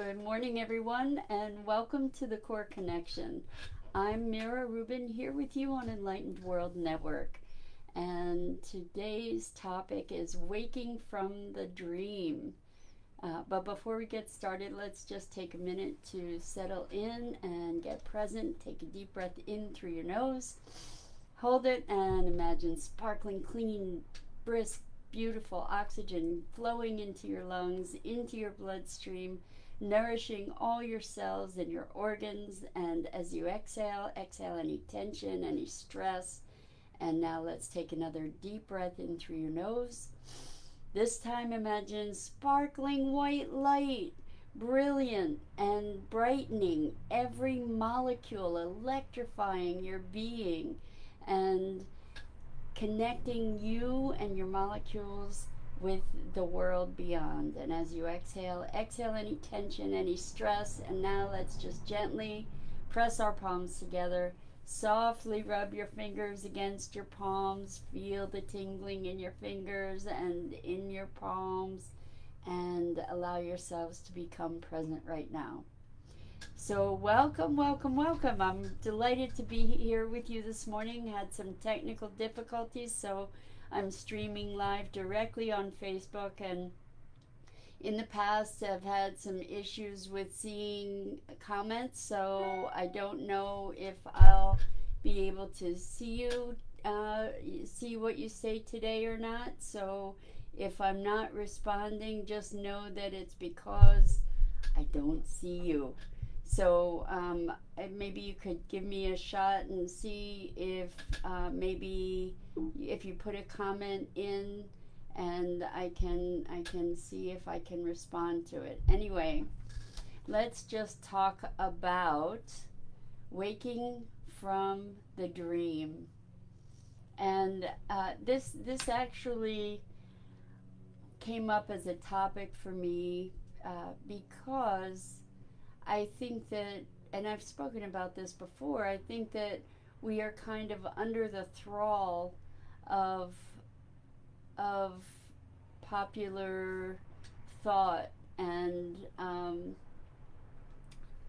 Good morning, everyone, and welcome to the Core Connection. I'm Mira Rubin here with you on Enlightened World Network, and today's topic is waking from the dream. But before we get started, let's just take a minute to settle in and get present. Take a deep breath in through your nose, hold it, and imagine sparkling, clean, brisk, beautiful oxygen flowing into your lungs, into your bloodstream, nourishing all your cells and your organs. And as you exhale, exhale any tension, any stress. And now let's take another deep breath in through your nose. This time imagine sparkling white light, brilliant and brightening every molecule, electrifying your being and connecting you and your molecules with the world beyond. And as you exhale, exhale any tension, any stress. And now let's just gently press our palms together. Softly rub your fingers against your palms. Feel the tingling in your fingers and in your palms. And allow yourselves to become present right now. So welcome, welcome, welcome. I'm delighted to be here with you this morning. Had some technical difficulties, so I'm streaming live directly on Facebook, and in the past I've had some issues with seeing comments, so I don't know if I'll be able to see you, see what you say today or not. So if I'm not responding, just know that it's because I don't see you. So maybe you could give me a shot and see if maybe if you put a comment in, and I can see if I can respond to it. Anyway, let's just talk about waking from the dream. And this actually came up as a topic for me because I think that, and I've spoken about this before, I think that we are kind of under the thrall of popular thought. And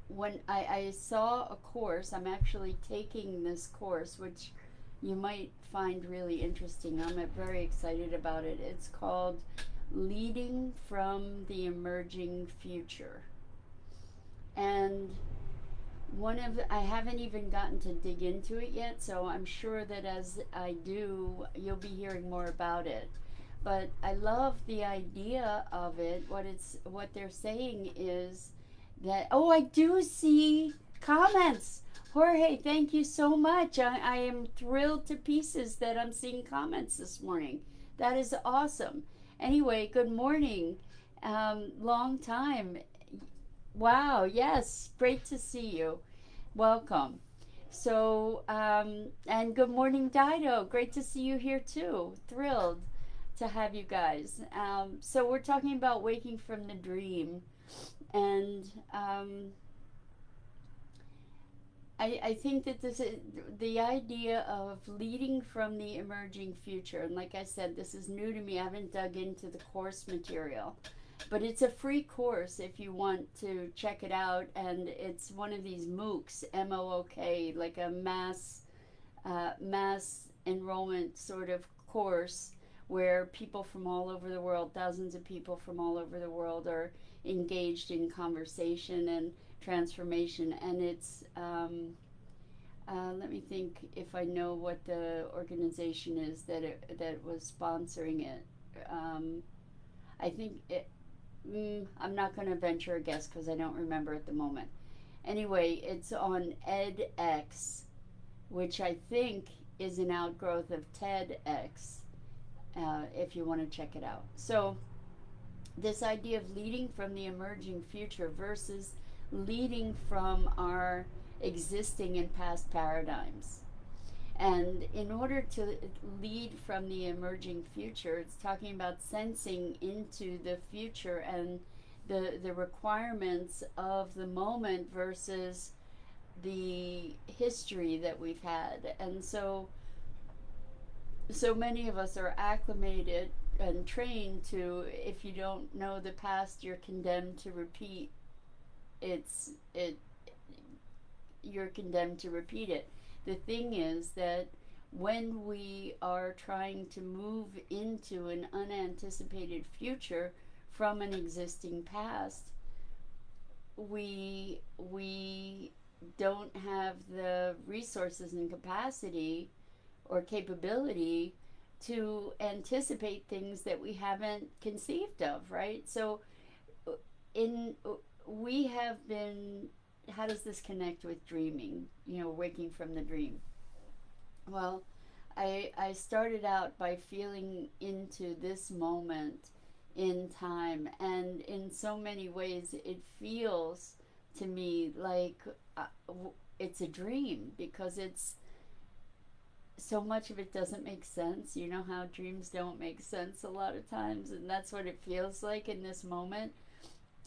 when I saw a course, I'm actually taking this course, which you might find really interesting. I'm very excited about it. It's called Leading from the Emerging Future. And I haven't even gotten to dig into it yet, so I'm sure that as I do, you'll be hearing more about it. But I love the idea of it. What they're saying is that, oh, I do see comments. Jorge, thank you so much. I am thrilled to pieces that I'm seeing comments this morning. That is awesome. Anyway, good morning. Long time. Wow, yes, great to see you. Welcome. So, and good morning, Dido. Great to see you here too. Thrilled to have you guys. So, we're talking about waking from the dream. And I think that this is the idea of leading from the emerging future. And like I said, this is new to me. I haven't dug into the course material. But it's a free course if you want to check it out, and it's one of these MOOCs, MOOK, like a mass enrollment sort of course where people from all over the world, thousands of people from all over the world, are engaged in conversation and transformation. And it's let me think if I know what the organization is that was sponsoring it. I think it. I'm not going to venture a guess because I don't remember at the moment. Anyway, it's on edX, which I think is an outgrowth of TEDx, if you want to check it out. So this idea of leading from the emerging future versus leading from our existing and past paradigms. And in order to lead from the emerging future, it's talking about sensing into the future and the requirements of the moment versus the history that we've had. And so many of us are acclimated and trained to, if you don't know the past, you're condemned to repeat it you're condemned to repeat it. The thing is that when we are trying to move into an unanticipated future from an existing past, we don't have the resources and capacity or capability to anticipate things that we haven't conceived of, right? So in we have been, how does this connect with dreaming, waking from the dream? Well, I started out by feeling into this moment in time, and in so many ways it feels to me like it's a dream, because it's so much of it doesn't make sense. You know how dreams don't make sense a lot of times, and that's what it feels like in this moment.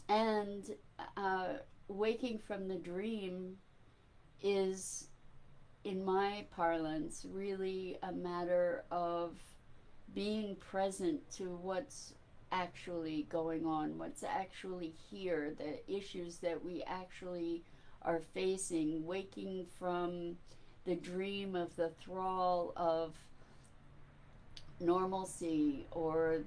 And uh, waking from the dream is, in my parlance, really a matter of being present to what's actually going on, what's actually here, the issues that we actually are facing, waking from the dream of the thrall of normalcy, or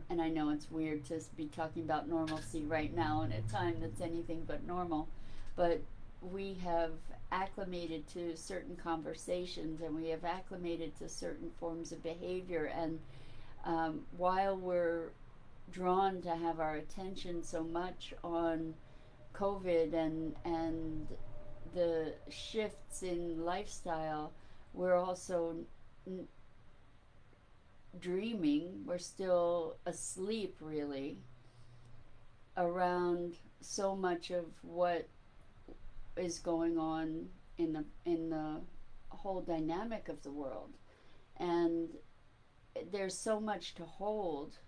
and I know it's weird to be talking about normalcy right now in a time that's anything but normal, but we have acclimated to certain conversations, and we have acclimated to certain forms of behavior, and while we're drawn to have our attention so much on COVID and the shifts in lifestyle, we're also dreaming, we're still asleep really around so much of what is going on in the whole dynamic of the world. And there's so much to hold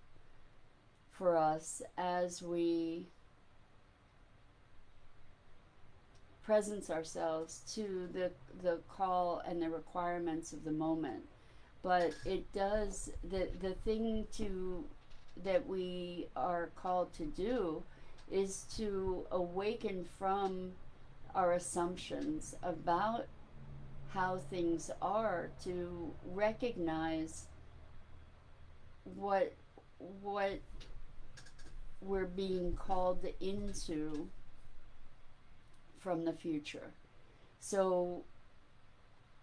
for us as we presence ourselves to the call and the requirements of the moment. But it does, the thing to that we are called to do is to awaken from our assumptions about how things are, to recognize what we're being called into from the future. So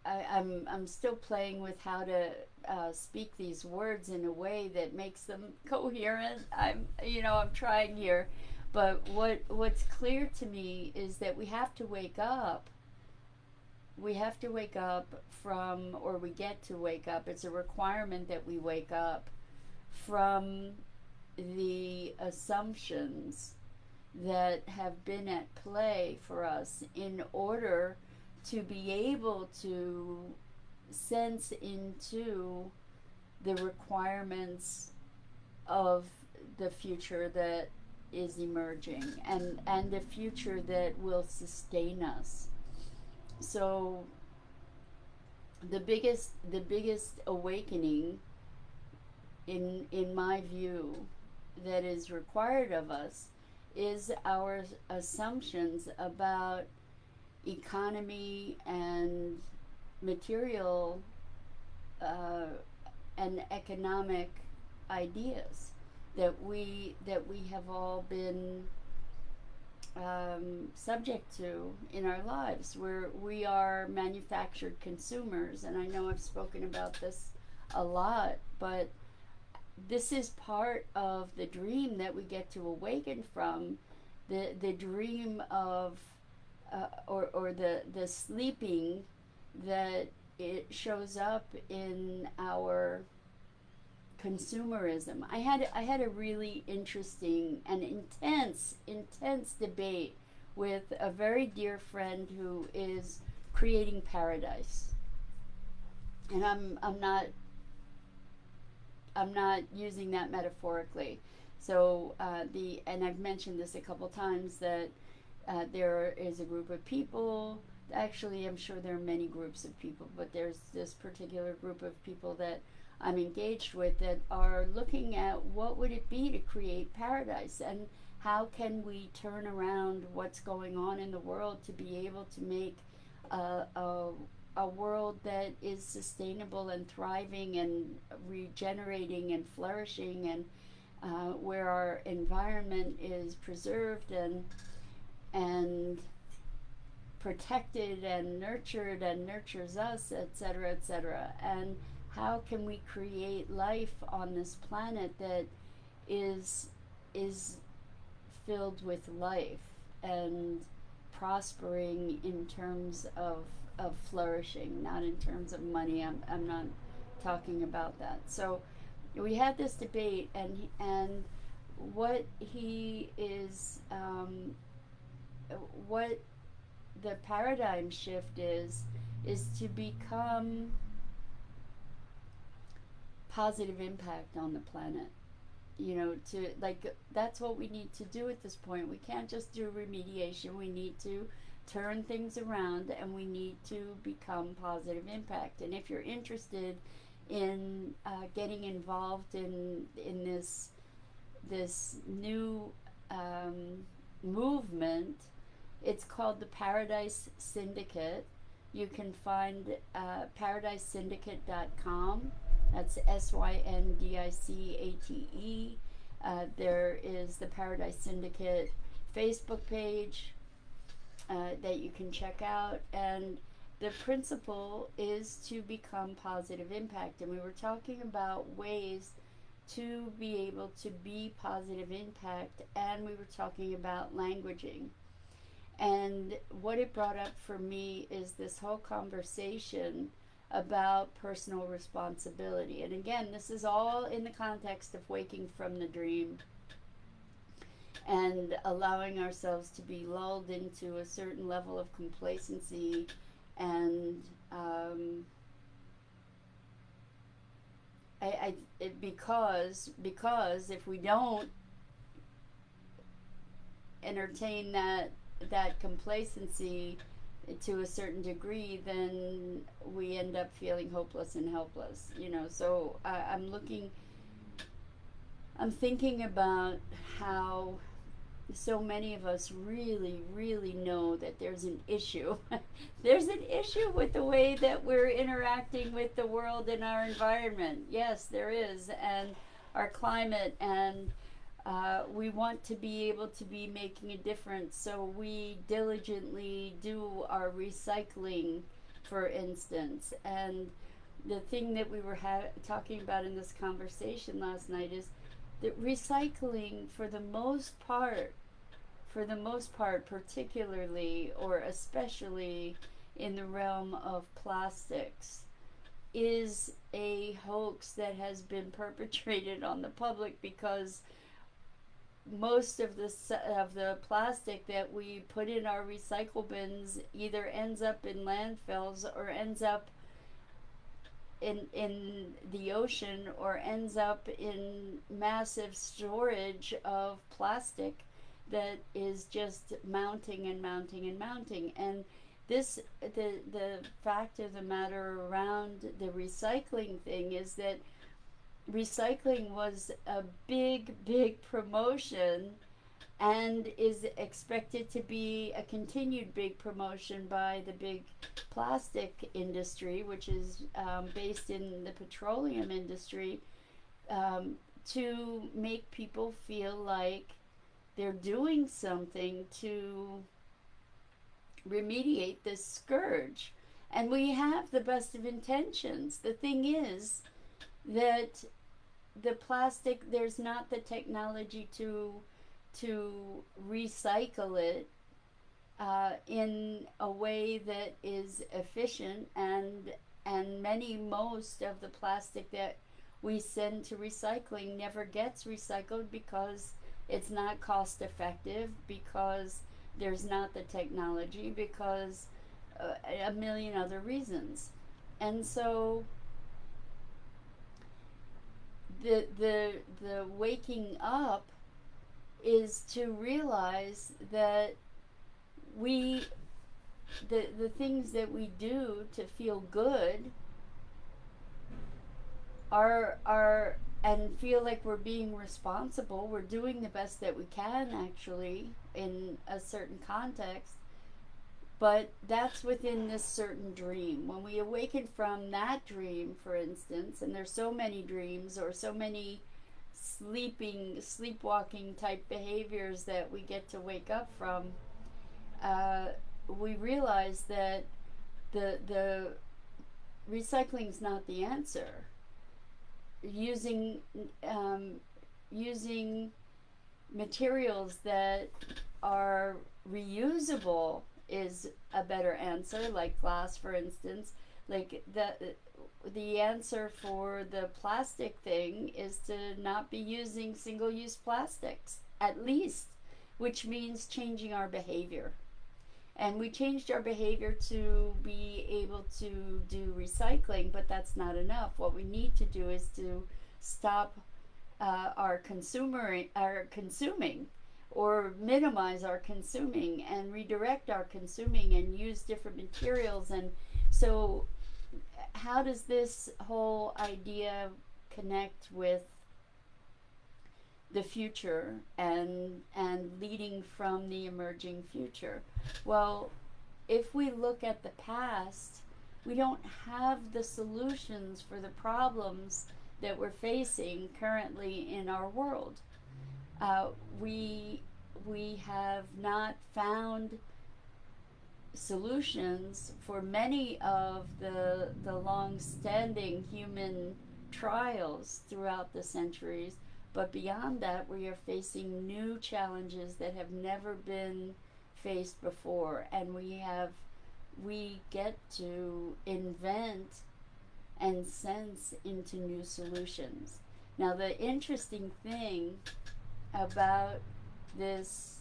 I'm still playing with how to speak these words in a way that makes them coherent. I'm trying here, but what's clear to me is that we have to wake up. We have to wake up from, or we get to wake up. It's a requirement that we wake up from the assumptions that have been at play for us in order to be able to sense into the requirements of the future that is emerging, and the future that will sustain us. So the biggest awakening in my view that is required of us is our assumptions about economy and material and economic ideas that we have all been subject to in our lives, where we are manufactured consumers. And I know I've spoken about this a lot, but this is part of the dream that we get to awaken from, the dream of or the sleeping that it shows up in our consumerism. I had a really interesting and intense debate with a very dear friend who is creating paradise. And I'm not using that metaphorically. So and I've mentioned this a couple times, that there is a group of people. Actually, I'm sure there are many groups of people, but there's this particular group of people that I'm engaged with that are looking at what would it be to create paradise, and how can we turn around what's going on in the world to be able to make a, a, a world that is sustainable and thriving and regenerating and flourishing, and where our environment is preserved and protected and nurtures us, etc., etc. And how can we create life on this planet that is is filled with life and prospering in terms of flourishing, not in terms of money. I'm not talking about that. So we had this debate, and what he is, what the paradigm shift is to become positive impact on the planet. To, like, that's what we need to do at this point. We can't just do remediation. We need to turn things around, and we need to become positive impact. And if you're interested in getting involved in this new movement, it's called the Paradise Syndicate. You can find paradisesyndicate.com. That's SYNDICATE. There is the Paradise Syndicate Facebook page that you can check out. And the principle is to become positive impact. And we were talking about ways to be able to be positive impact, and we were talking about languaging. And what it brought up for me is this whole conversation about personal responsibility. And again, this is all in the context of waking from the dream and allowing ourselves to be lulled into a certain level of complacency, and because if we don't entertain that complacency to a certain degree, then we end up feeling hopeless and helpless. So I'm thinking about how so many of us really, really know that there's an issue. There's an issue with the way that we're interacting with the world and our environment. Yes, there is, and our climate, and we want to be able to be making a difference. So we diligently do our recycling, for instance. And the thing that we were talking about in this conversation last night is that recycling, for the most part, particularly or especially in the realm of plastics, is a hoax that has been perpetrated on the public, because most of the plastic that we put in our recycle bins either ends up in landfills or ends up in the ocean, or ends up in massive storage of plastic that is just mounting and mounting and mounting. And the fact of the matter around the recycling thing is that recycling was a big promotion, and is expected to be a continued big promotion by the big plastic industry, which is based in the petroleum industry, to make people feel like they're doing something to remediate this scourge. And we have the best of intentions. The thing is that the plastic, there's not the technology to recycle it in a way that is efficient, and most of the plastic that we send to recycling never gets recycled, because it's not cost effective, because there's not the technology, because a million other reasons. And so the waking up is to realize that the things that we do to feel good are and feel like we're being responsible. We're doing the best that we can, actually, in a certain context, but that's within this certain dream. When we awaken from that dream, for instance, and there's so many dreams or so many sleepwalking type behaviors that we get to wake up from, uh, we realize that the recycling's not the answer. Using um, using materials that are reusable is a better answer, like glass, for instance. Like the answer for the plastic thing is to not be using single-use plastics, at least, which means changing our behavior. And we changed our behavior to be able to do recycling, but that's not enough. What we need to do is to stop our consuming, or minimize our consuming, and redirect our consuming, and use different materials. And so how does this whole idea connect with the future and leading from the emerging future? Well, if we look at the past, we don't have the solutions for the problems that we're facing currently in our world. Uh, we we have not found solutions for many of the long-standing human trials throughout the centuries. But beyond that, we are facing new challenges that have never been faced before, and we get to invent and sense into new solutions. Now, the interesting thing about this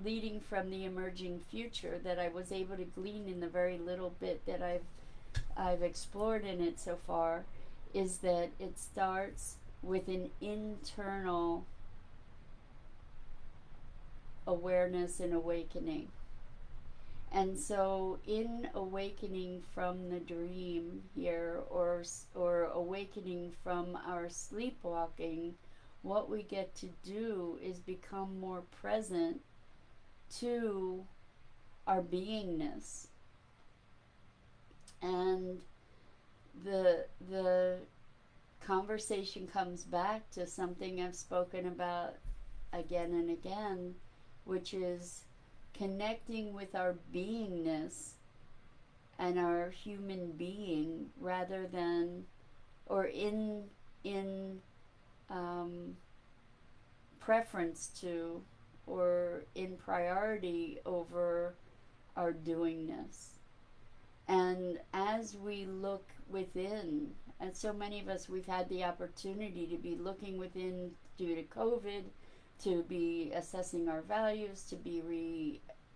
leading from the emerging future that I was able to glean in the very little bit that I've explored in it so far is that it starts with an internal awareness and awakening. And so, in awakening from the dream here, or awakening from our sleepwalking, what we get to do is become more present to our beingness. And the conversation comes back to something I've spoken about again and again, which is connecting with our beingness and our human being, rather than, or in preference to, or in priority over our doingness. And as we look within, and so many of us, we've had the opportunity to be looking within due to COVID, to be assessing our values, to be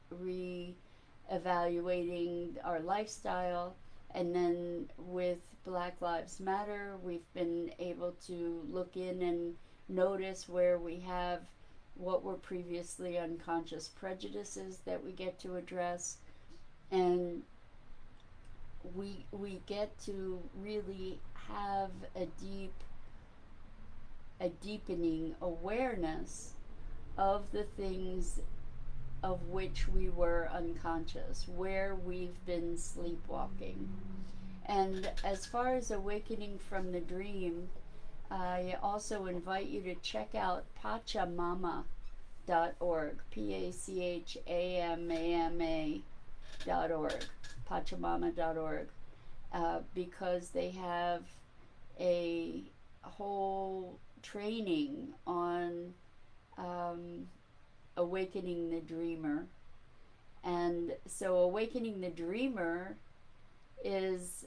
re-evaluating our lifestyle. And then with Black Lives Matter, we've been able to look in and notice where we have what were previously unconscious prejudices that we get to address. And we get to really have a deepening awareness of the things of which we were unconscious, where we've been sleepwalking. And as far as awakening from the dream, I also invite you to check out Pachamama.org, Pachamama.org, Pachamama.org, because they have a whole training on awakening the dreamer. And so awakening the dreamer is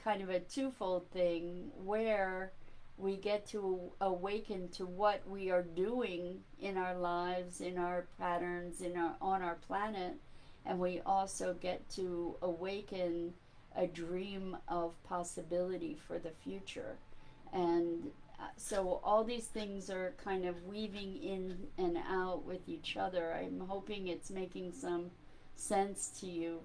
kind of a twofold thing, where we get to awaken to what we are doing in our lives, in our patterns, on our planet, and we also get to awaken a dream of possibility for the future. And so all these things are kind of weaving in and out with each other. I'm hoping it's making some sense to you.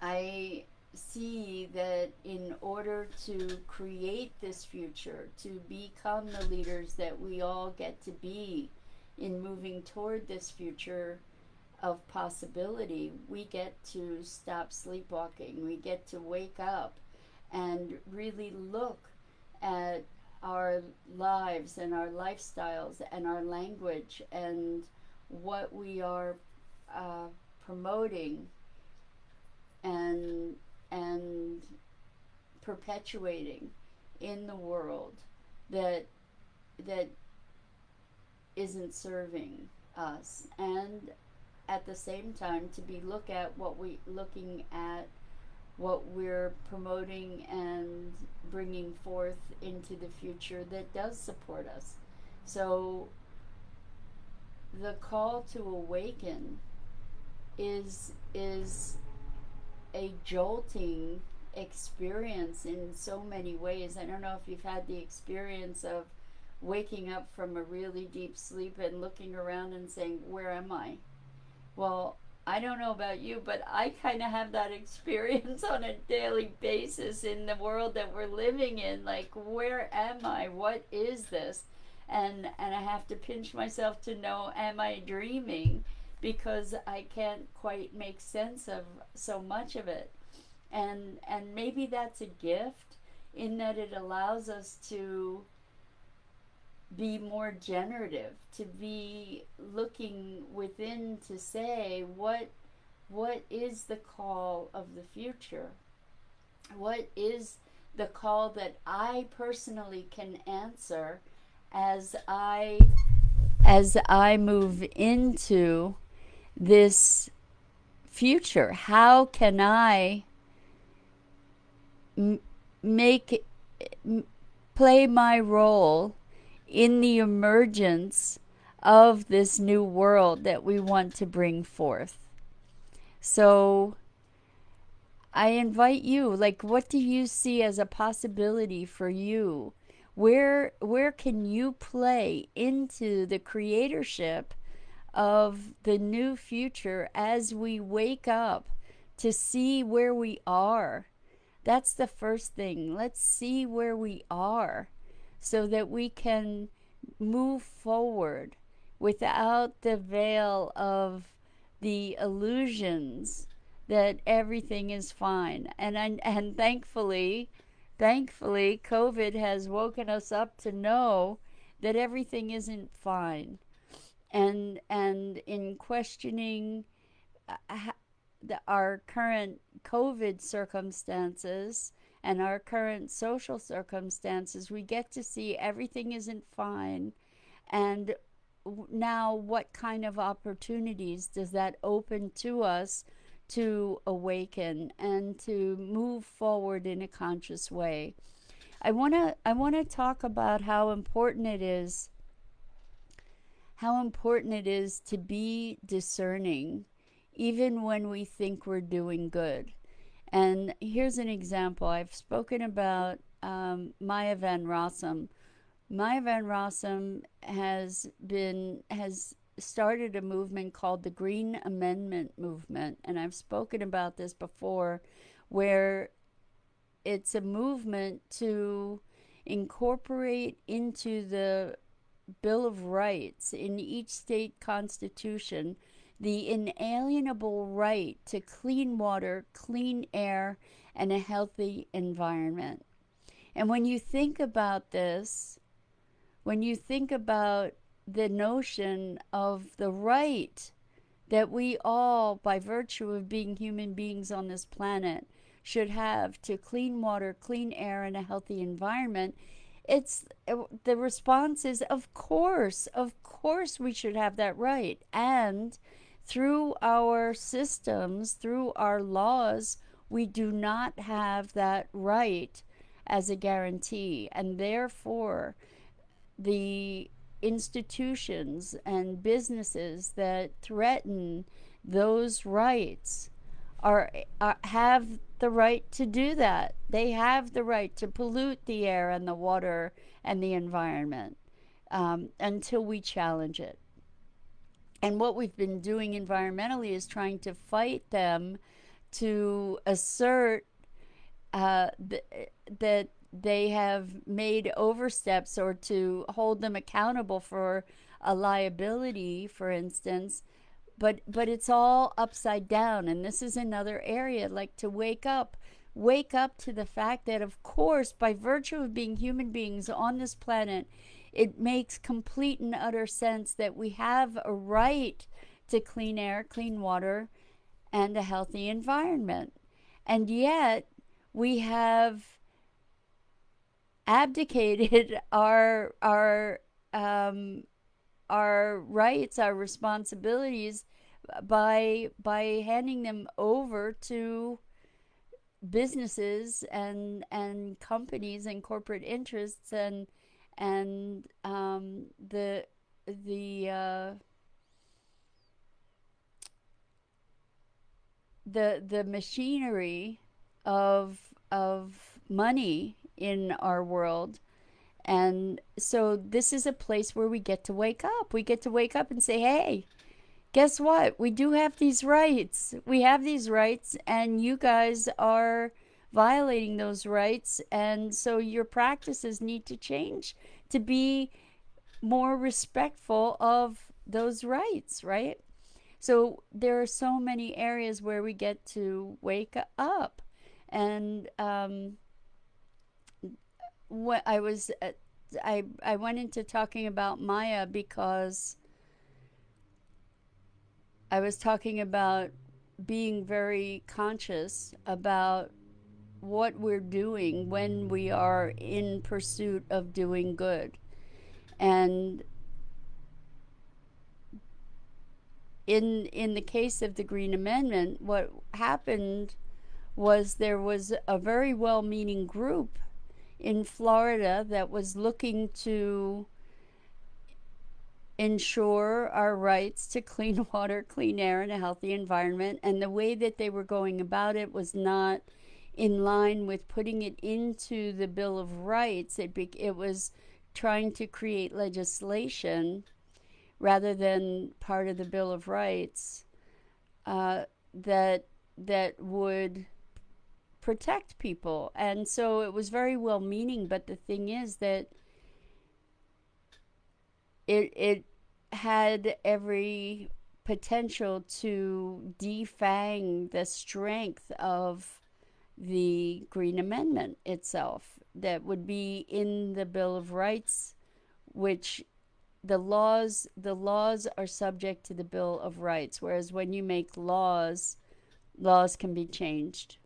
I see that in order to create this future, to become the leaders that we all get to be in moving toward this future of possibility, we get to stop sleepwalking. We get to wake up and really look at our lives and our lifestyles and our language and what we are uh, promoting and and perpetuating in the world that that isn't serving us, and at the same time to be looking at what we're promoting and bringing forth into the future that does support us. So the call to awaken is a jolting experience in so many ways. I don't know if you've had the experience of waking up from a really deep sleep and looking around and saying, "Where am I?" Well, I don't know about you, but I kind of have that experience on a daily basis in the world that we're living in. Like, where am I? What is this? And I have to pinch myself to know, am I dreaming? Because I can't quite make sense of so much of it. And maybe that's a gift in that it allows us to be more generative, to be looking within to say what is the call of the future? What is the call that I personally can answer as I move into this future? How can I m- make play my role in the emergence of this new world that we want to bring forth? So I invite you, like, what do you see as a possibility for you? Where can you play into the creatorship of the new future as we wake up to see where we are? That's the first thing. Let's see where we are so that we can move forward without the veil of the illusions that everything is fine. And thankfully COVID has woken us up to know that everything isn't fine. And in questioning our current COVID circumstances and our current social circumstances, we get to see everything isn't fine. And now, what kind of opportunities does that open to us to awaken and to move forward in a conscious way? I want to talk about how important it is to be discerning even when we think we're doing good. And here's an example. I've spoken about Maya Van Rossum. Maya Van Rossum has started a movement called the Green Amendment Movement, and I've spoken about this before, where it's a movement to incorporate into the Bill of Rights in each state constitution the inalienable right to clean water, clean air, and a healthy environment. And when you think about this, when you think about the notion of the right that we all, by virtue of being human beings on this planet, should have to clean water, clean air, and a healthy environment, it's the response is, of course we should have that right. And through our systems, through our laws, we do not have that right as a guarantee. And therefore, the institutions and businesses that threaten those rights have the right to do that. They have the right to pollute the air and the water and the environment until we challenge it. And what we've been doing environmentally is trying to fight them to assert that they have made oversteps, or to hold them accountable for a liability, for instance. But it's all upside down, and this is another area, like, to wake up to the fact that, of course, by virtue of being human beings on this planet, it makes complete and utter sense that we have a right to clean air, clean water, and a healthy environment. And yet, we have abdicated um, our rights, our responsibilities, by handing them over to businesses and companies and corporate interests, and the the machinery of money in our world. And so this is a place where we get to wake up. We get to wake up and say, hey, guess what? We do have these rights. We have these rights, and you guys are violating those rights. And so your practices need to change to be more respectful of those rights, right? So there are so many areas where we get to wake up. And what I was, I went into talking about Maya because I was talking about being very conscious about what we're doing when we are in pursuit of doing good. And in the case of the Green Amendment, what happened was there was a very well-meaning group in Florida that was looking to ensure our rights to clean water, clean air, and a healthy environment. And the way that they were going about it was not in line with putting it into the Bill of Rights. It was trying to create legislation rather than part of the Bill of Rights, that would protect people. And so it was very well meaning, but the thing is that it had every potential to defang the strength of the Green Amendment itself, that would be in the Bill of Rights, which the laws are subject to the Bill of Rights, whereas when you make laws can be changed.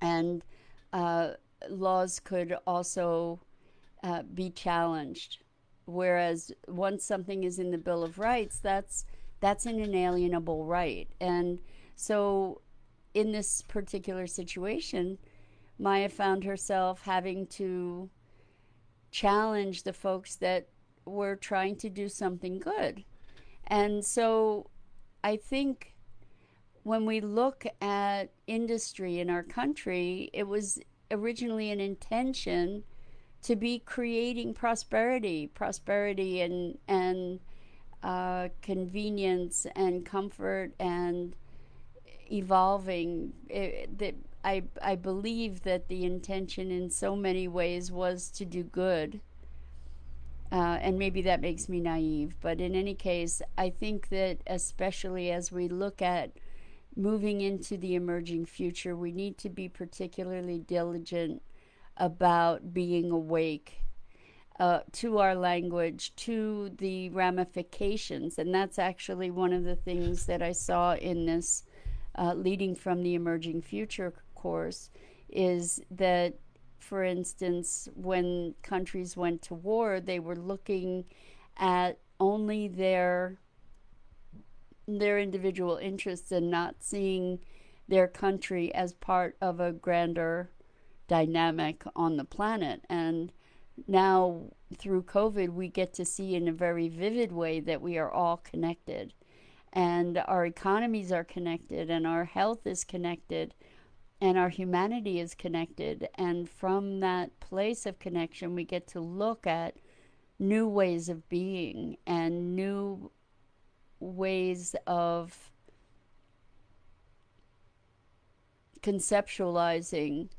And laws could also be challenged. Whereas once something is in the Bill of Rights, that's an inalienable right. And so in this particular situation, Maya found herself having to challenge the folks that were trying to do something good. And so I think when we look at industry in our country, it was originally an intention to be creating prosperity and convenience and comfort and evolving. I believe that the intention in so many ways was to do good. And maybe that makes me naive, but in any case, I think that especially as we look at moving into the emerging future, we need to be particularly diligent about being awake to our language, to the ramifications. And that's actually one of the things that I saw in this Leading from the Emerging Future course, is that, for instance, when countries went to war, they were looking at only their individual interests and not seeing their country as part of a grander dynamic on the planet. And now through COVID, we get to see in a very vivid way that we are all connected, and our economies are connected, and our health is connected, and our humanity is connected. And from that place of connection, we get to look at new ways of being and new ways of conceptualizing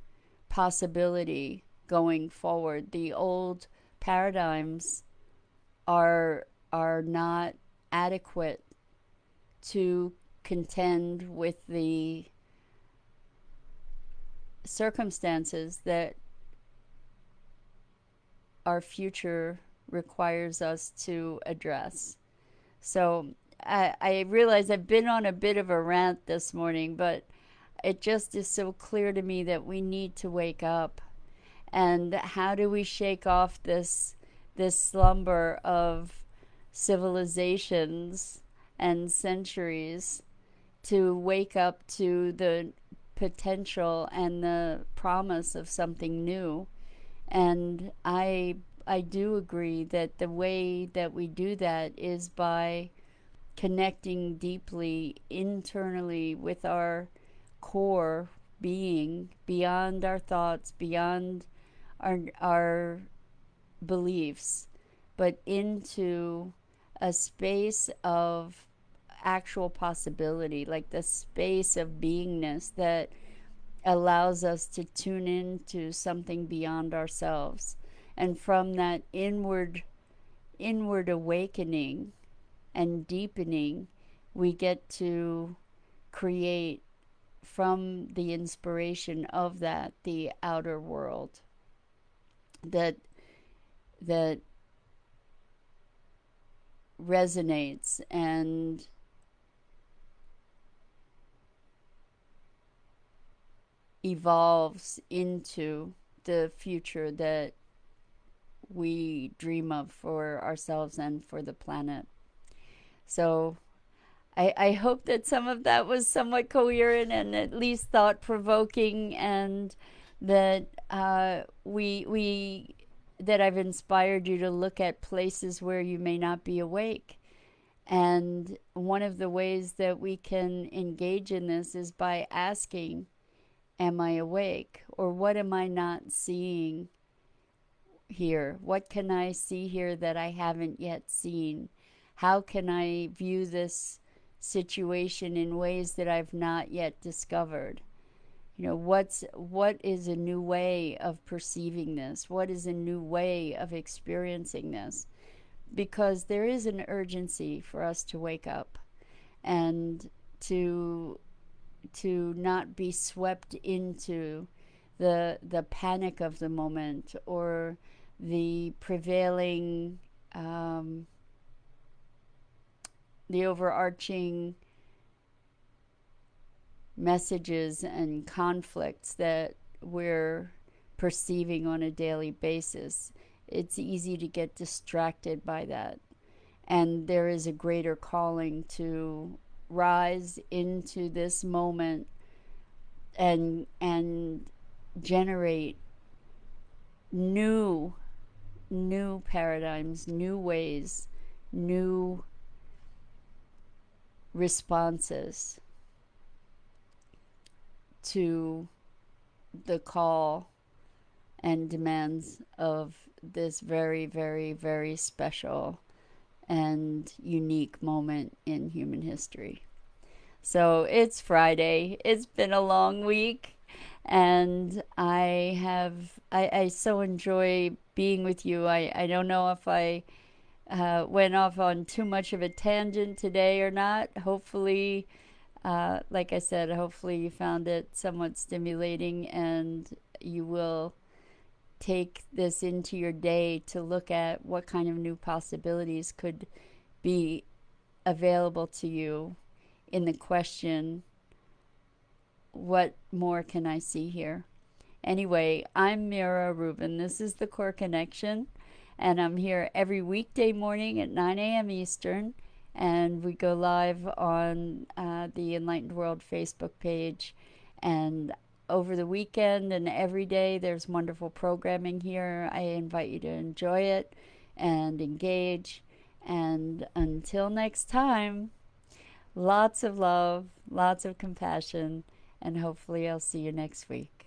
possibility going forward. The old paradigms are not adequate to contend with the circumstances that our future requires us to address. So I realize I've been on a bit of a rant this morning, but it just is so clear to me that we need to wake up. And how do we shake off this slumber of civilizations and centuries to wake up to the potential and the promise of something new? And I do agree that the way that we do that is by connecting deeply internally with our core being, beyond our thoughts, beyond our beliefs, but into a space of actual possibility, like the space of beingness that allows us to tune into something beyond ourselves. And from that inward awakening and deepening, we get to create from the inspiration of that the outer world that resonates and evolves into the future that we dream of for ourselves and for the planet. So I hope that some of that was somewhat coherent and at least thought provoking, and that that I've inspired you to look at places where you may not be awake. And one of the ways that we can engage in this is by asking, am I awake? Or what am I not seeing here? What can I see here that I haven't yet seen? How can I view this situation in ways that I've not yet discovered? You know, what is a new way of perceiving this? What is a new way of experiencing this? Because there is an urgency for us to wake up and to not be swept into the panic of the moment or the prevailing the overarching messages and conflicts that we're perceiving on a daily basis. It's easy to get distracted by that. And there is a greater calling to rise into this moment and generate new paradigms, new ways, new responses to the call and demands of this very, very, very special and unique moment in human history. So it's Friday. It's been a long week, and I so enjoy being with you. I don't know if I went off on too much of a tangent today or not. Hopefully, like I said, hopefully you found it somewhat stimulating, and you will take this into your day to look at what kind of new possibilities could be available to you in the question, what more can I see here? Anyway, I'm Mira Rubin. This is the Core Connection, and I'm here every weekday morning at 9 a.m. Eastern, and we go live on the Enlightened World Facebook page. And over the weekend and every day, there's wonderful programming here. I invite you to enjoy it and engage. And until next time, lots of love, lots of compassion, and hopefully I'll see you next week.